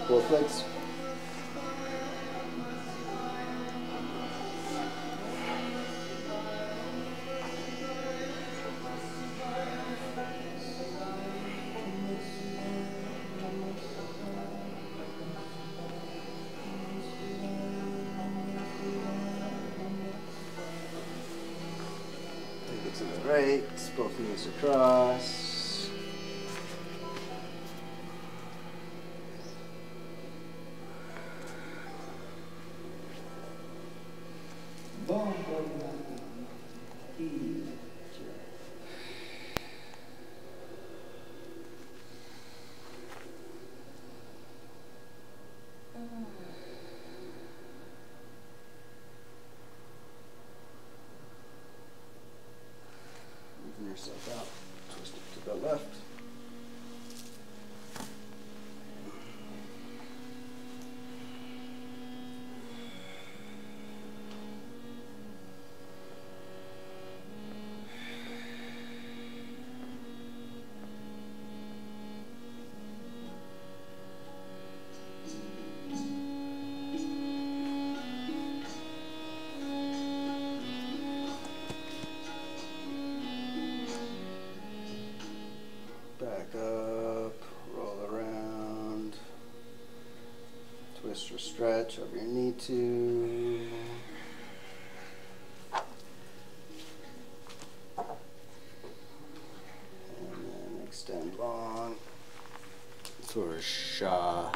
Both legs. Take it to the right, both knees across. Moving yourself out, twist it to the left. Back up, roll around, twist or stretch over your knee to. And then extend long for Shavasana.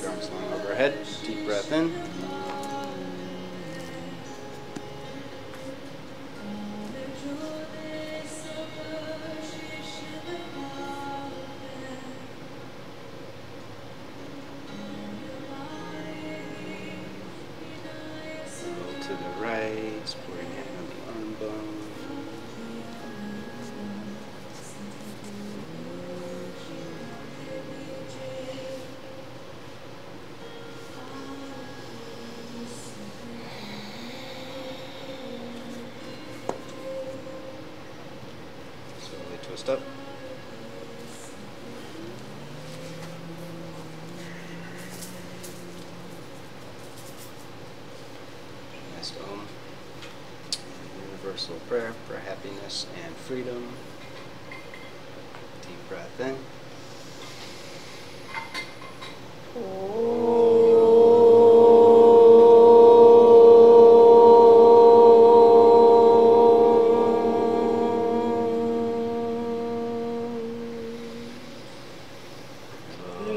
Reach your arms long overhead. Deep breath in. Roll to the right, supporting hand on the arm bone. Slowly twist up. Next Om. Universal prayer for happiness and freedom. Deep breath in.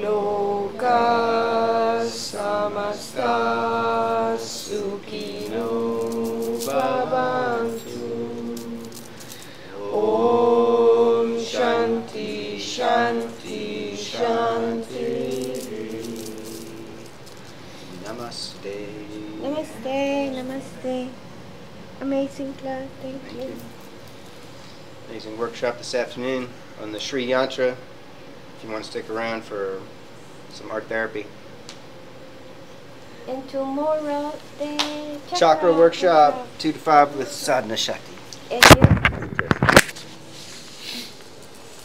Loka samasta sukhino bhavantu. Om Shanti Shanti Shanti. Namaste. Namaste, namaste. Amazing class, thank you. Amazing workshop this afternoon on the Sri Yantra. If you want to stick around for some art therapy. And tomorrow the Chakra workshop 2 to 5 with Sadhana Shakti. And you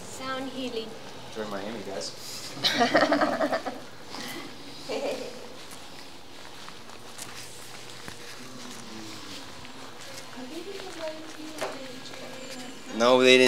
sound healing. Enjoy Miami, guys. No, they didn't.